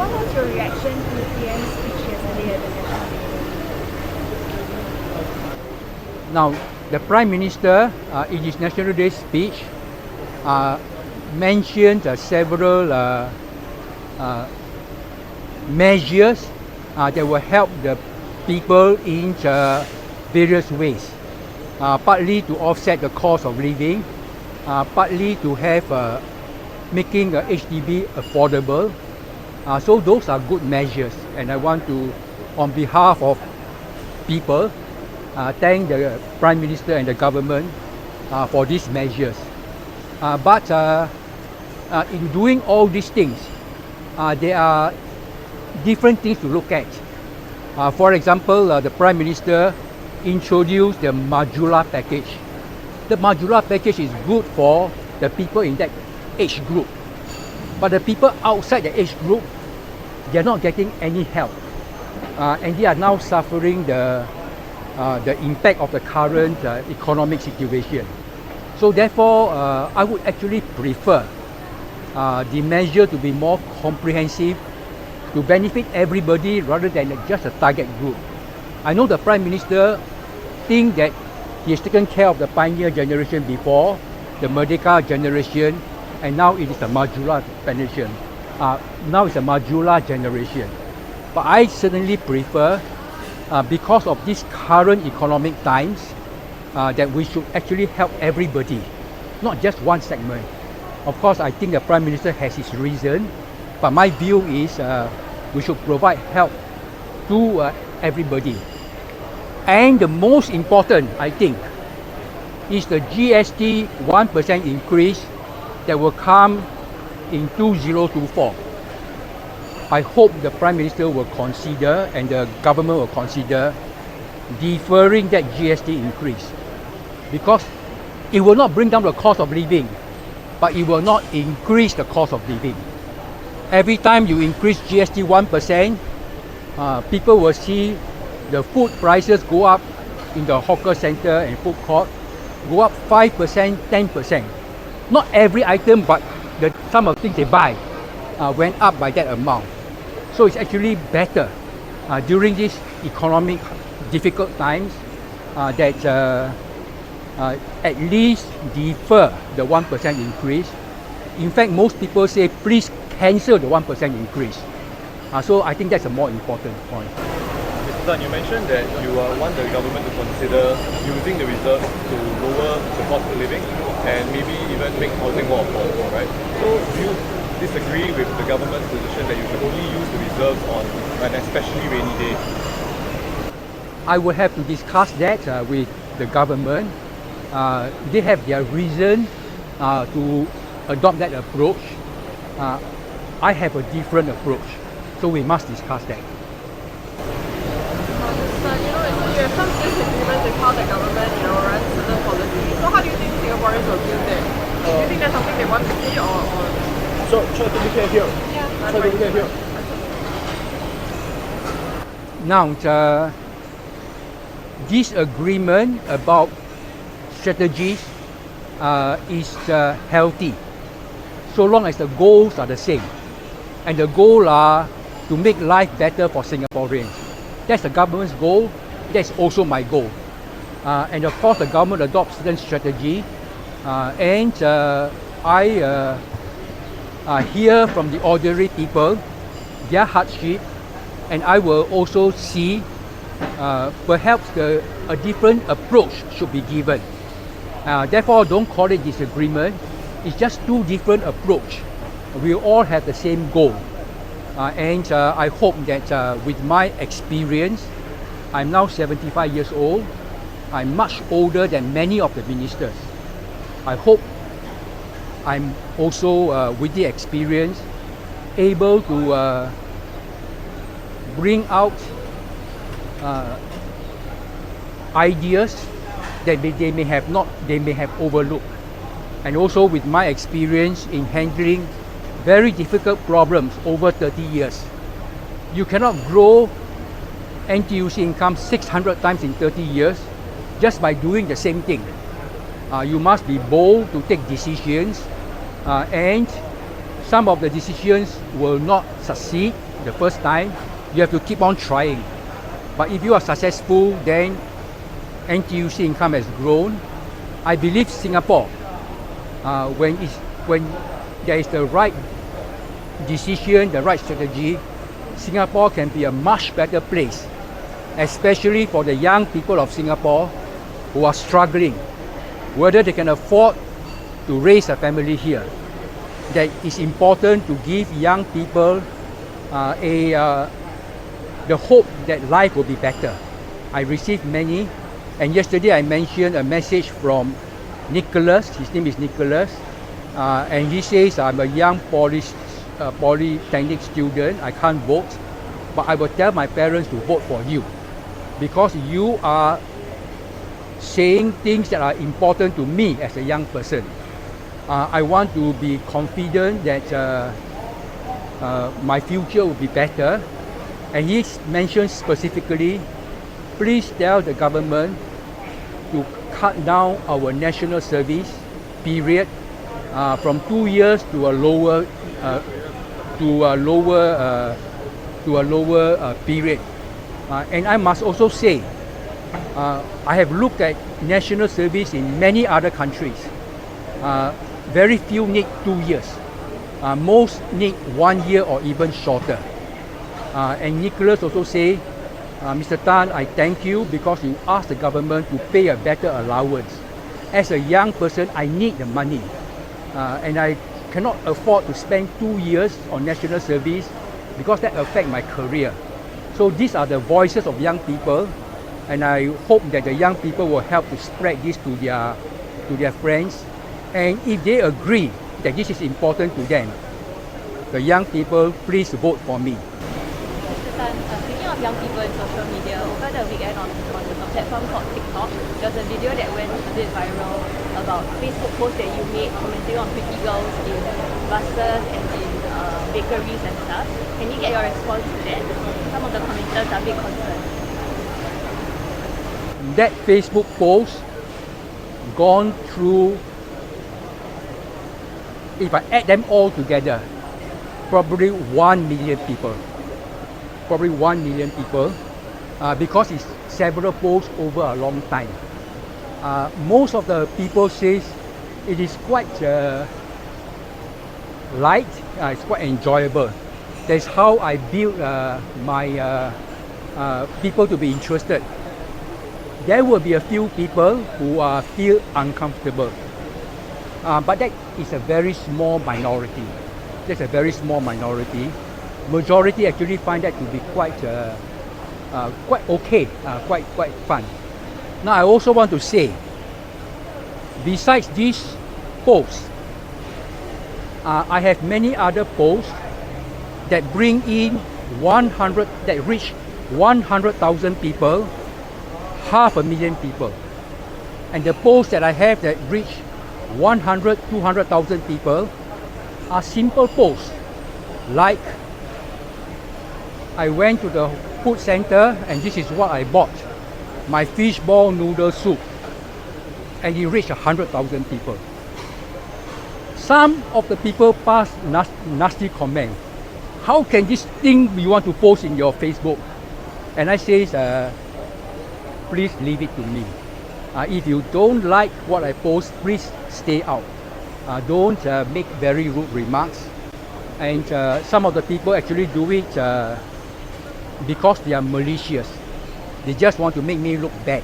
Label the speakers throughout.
Speaker 1: what was your reaction to PM's speech yesterday at the National Day?
Speaker 2: Now, the Prime Minister, in his National Day speech, mentioned several measures that will help the people in various ways. Partly to offset the cost of living, partly to have making HDB affordable. So those are good measures, and I want to, on behalf of people, thank the Prime Minister and the government for these measures. But in doing all these things, there are different things to look at. For example, the Prime Minister introduced the modular package. The modular package is good for the people in that age group. But the people outside the age group, they are not getting any help. And they are now suffering the impact of the current economic situation. So therefore, I would actually prefer the measure to be more comprehensive, to benefit everybody rather than just a target group. I know the Prime Minister think that he has taken care of the pioneer generation before, the Merdeka generation, and now it is a modular generation. Now it's a modular generation. But I certainly prefer, because of these current economic times, that we should actually help everybody, not just one segment. Of course, I think the Prime Minister has his reason, but my view is we should provide help to everybody. And the most important, I think, is the GST 1% increase that will come in 2024. I hope the Prime Minister will consider and the government will consider deferring that GST increase, because it will not bring down the cost of living, but it will not increase the cost of living. Every time you increase GST 1%, people will see the food prices go up in the hawker center and food court, go up 5%, 10%. Not every item, but some of the things they buy went up by that amount. So it's actually better during these economic difficult times that at least defer the 1% increase. In fact, most people say please cancel the 1% increase. So I think that's a more important point.
Speaker 3: Mr. Tan, you mentioned that you want the government to consider using the reserves to lower the cost of living and maybe even make housing more affordable, right? So do you disagree with the government's position that you should only use the reserves on an especially rainy day?
Speaker 2: I will have to discuss that with the government. They have their reason to adopt that approach. I have a different approach, so we must discuss that.
Speaker 4: You have some disagreement with how the government, runs certain policies. So how do you think Singaporeans will view that? Do you think that's something they want to see or?
Speaker 3: So try to look at here.
Speaker 4: Yeah.
Speaker 3: Try to look at here.
Speaker 2: Now, this agreement about strategies is healthy, so long as the goals are the same. And the goal are to make life better for Singaporeans. That's the government's goal. That's also my goal. And of course, the government adopts certain strategy. And I hear from the ordinary people, their hardship, and I will also see perhaps a different approach should be given. Therefore, don't call it disagreement. It's just two different approaches. We all have the same goal. And I hope that with my experience, I'm now 75 years old. I'm much older than many of the ministers. I hope I'm also, with the experience, able to bring out ideas that they may have overlooked. And also with my experience in handling very difficult problems over 30 years. You cannot grow NTUC income 600 times in 30 years just by doing the same thing. You must be bold to take decisions, and some of the decisions will not succeed, the first time, you have to keep on trying. But if you are successful, then NTUC income has grown. I believe Singapore, when there is the right decision, the right strategy, Singapore can be a much better place, especially for the young people of Singapore who are struggling, whether they can afford to raise a family here. That is important to give young people the hope that life will be better. I received many, and yesterday I mentioned a message from Nicholas. His name is Nicholas, and he says, I'm a young polytechnic student, I can't vote, but I will tell my parents to vote for you because you are saying things that are important to me as a young person. I want to be confident that my future will be better. And he mentioned specifically, please tell the government to cut down our national service period from 2 years to a lower period. And I must also say, I have looked at national service in many other countries. Very few need 2 years. Most need 1 year or even shorter. And Nicholas also say, Mr. Tan, I thank you because you asked the government to pay a better allowance. As a young person, I need the money. And I cannot afford to spend 2 years on national service because that affects my career. So these are the voices of young people, and I hope that the young people will help to spread this to their friends. And if they agree that this is important to them, the young people, please vote for me.
Speaker 5: Mr. Tan, speaking of young people in social media, over the weekend on a platform called TikTok, there was a video that went a bit viral about Facebook posts that you made commenting on pretty girls in buses and in bakeries and stuff. Can you get your response to that? Some of the commenters are a bit concerned.
Speaker 2: That Facebook post gone through, if I add them all together, probably 1 million people. Probably 1 million people, because it's several posts over a long time. Most of the people says it is quite light, it's quite enjoyable. That's how I build my people to be interested. There will be a few people who feel uncomfortable, but that is a very small minority. That's a very small minority. Majority actually find that to be quite okay, quite fun. Now I also want to say, besides these posts, I have many other posts that bring in that reach 100,000 people, 500,000 people. And the posts that I have that reach 100, 200,000 people are simple posts, like I went to the food center and this is what I bought, my fishball noodle soup, and it reached 100,000 people. Some of the people pass nasty comment. How can this thing you want to post in your Facebook? And I say, please leave it to me. If you don't like what I post, please stay out. Don't make very rude remarks. And some of the people actually do it because they are malicious. They just want to make me look bad.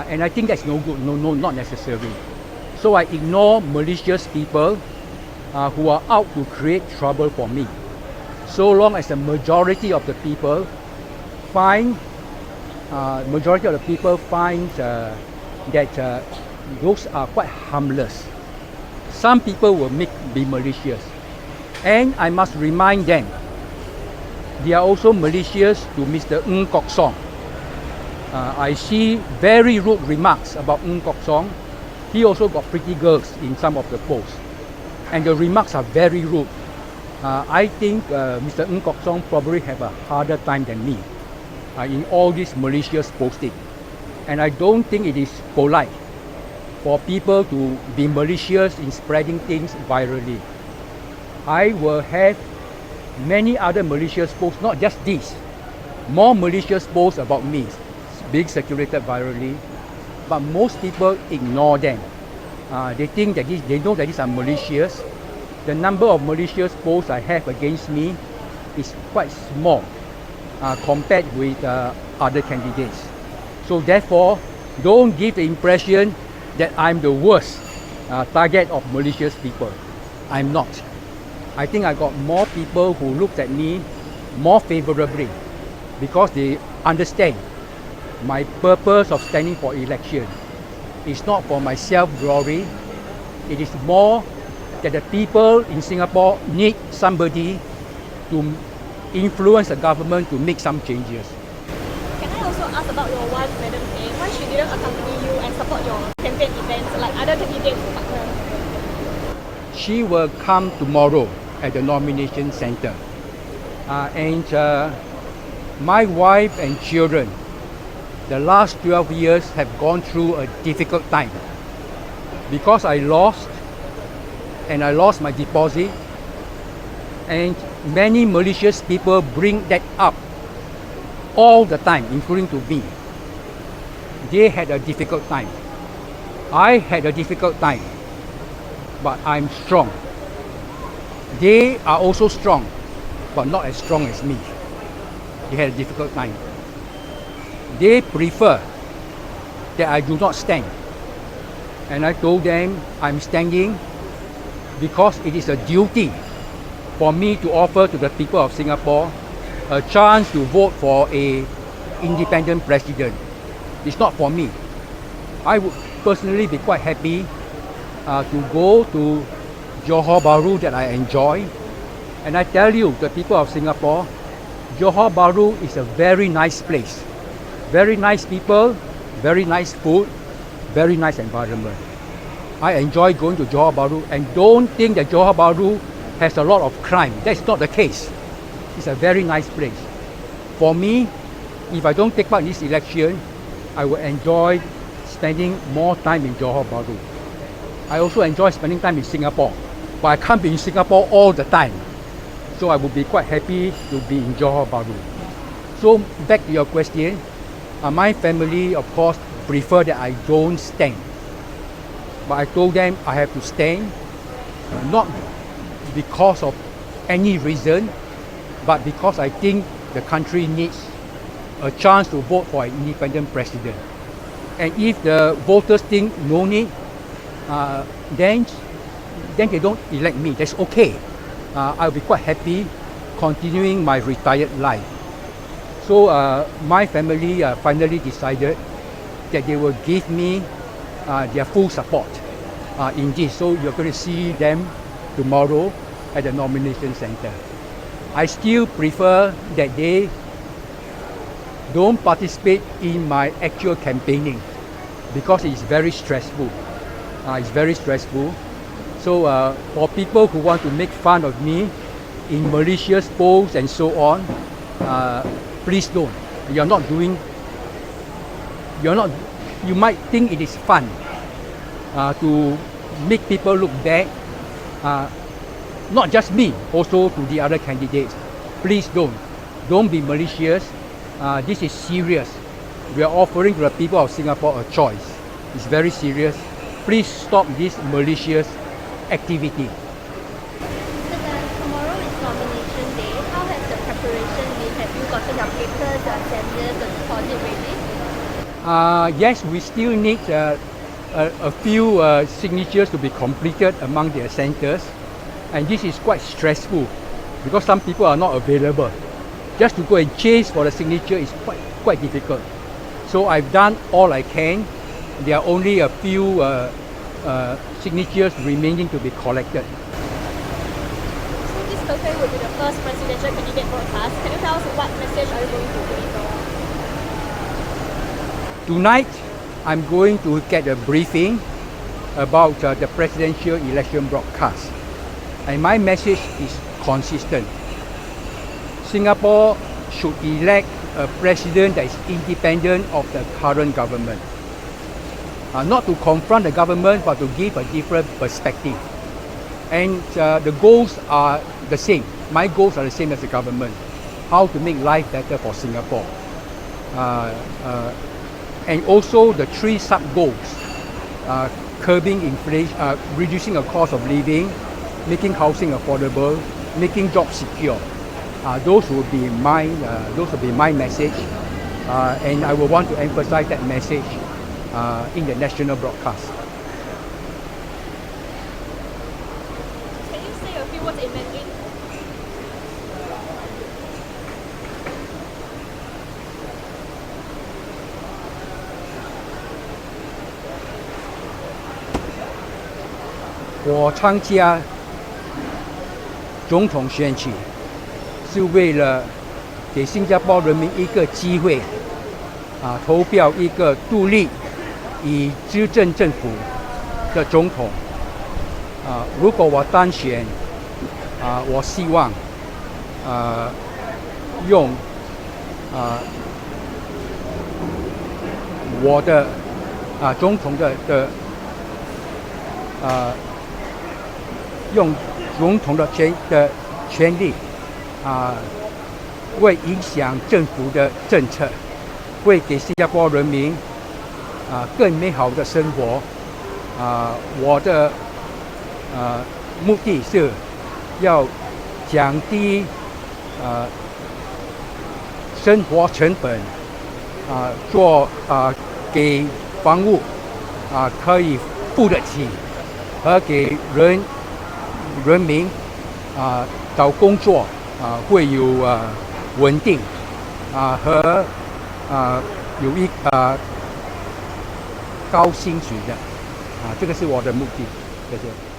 Speaker 2: And I think that's no good, not necessary. So I ignore malicious people who are out to create trouble for me. So long as the majority of the people find that those are quite harmless. Some people will be malicious. And I must remind them, they are also malicious to Mr. Ng Kok Song. I see very rude remarks about Ng Kok Song. He also got pretty girls in some of the posts. And the remarks are very rude. I think Mr. Ng Kok Song probably have a harder time than me in all this malicious posting. And I don't think it is polite for people to be malicious in spreading things virally. I will have many other malicious posts, not just this, more malicious posts about me being circulated virally, but most people ignore them. They think that they know that these are malicious. The number of malicious posts I have against me is quite small compared with other candidates. So therefore, don't give the impression that I'm the worst target of malicious people. I'm not. I think I got more people who looked at me more favorably because they understand my purpose of standing for election is not for my self-glory. It is more that the people in Singapore need somebody to influence the government to make some changes.
Speaker 5: Can I also ask about your wife, Madam A? Why she didn't accompany you and support your campaign events like other candidates partner?
Speaker 2: She will come tomorrow at the nomination center. My wife and children, the last 12 years have gone through a difficult time because I lost my deposit, and many malicious people bring that up all the time, including to me. They had a difficult time. I had a difficult time, but I'm strong. They are also strong, but not as strong as me. They had a difficult time. They prefer that I do not stand. And I told them I'm standing because it is a duty for me to offer to the people of Singapore a chance to vote for an independent president. It's not for me. I would personally be quite happy to go to Johor Bahru that I enjoy. And I tell you, the people of Singapore, Johor Bahru is a very nice place. Very nice people, very nice food, very nice environment. I enjoy going to Johor Bahru, and don't think that Johor Bahru has a lot of crime. That's not the case. It's a very nice place. For me, if I don't take part in this election, I will enjoy spending more time in Johor Bahru. I also enjoy spending time in Singapore, but I can't be in Singapore all the time. So I would be quite happy to be in Johor Bahru. So back to your question, my family of course prefer that I don't stand. But I told them I have to stand, not because of any reason, but because I think the country needs a chance to vote for an independent president. And if the voters think no need, then they don't elect me. That's okay. I'll be quite happy continuing my retired life. So my family finally decided that they will give me their full support in this. So you're going to see them tomorrow at the nomination center. I still prefer that they don't participate in my actual campaigning because it's very stressful. It's very stressful. So for people who want to make fun of me in malicious posts and so on, please don't. You might think it is fun to make people look bad. Not just me, also to the other candidates. Please don't. Don't be malicious. This is serious. We are offering to the people of Singapore a choice. It's very serious. Please stop this malicious activity.
Speaker 6: So then tomorrow is nomination day. How has the preparation been? Have you gotten your papers, attendance, the deposit ready?
Speaker 2: Yes, we still need a few signatures to be completed among their centers, and this is quite stressful because some people are not available. Just to go and chase for the signature is quite difficult. So I've done all I can. There are only a few signatures remaining to be collected.
Speaker 5: So this Thursday will be the first presidential candidate broadcast. Can you tell us what message are you going to deliver?
Speaker 2: Tonight, I'm going to get a briefing about the presidential election broadcast. And my message is consistent. Singapore should elect a president that is independent of the current government. Not to confront the government, but to give a different perspective. And the goals are the same. my goals are the same as the government. How to make life better for Singapore. And also the 3 sub-goals. Curbing inflation, reducing the cost of living, making housing affordable, making jobs secure. Those will be my message, and I will want to emphasize that message in the national broadcast.
Speaker 5: Can you say a few words in Mandarin?
Speaker 2: 我参加总统选举，是为了给新加坡人民一个机会，投票一个独立以执政政府的总统。如果我当选，我希望用我的总统的用总统的权利会影响政府的政策，会给新加坡人民更美好的生活。我的目的是要降低生活成本，给房屋可以付得起，和给人民找工作会有稳定和有一高薪水的这个是我的目的，谢谢。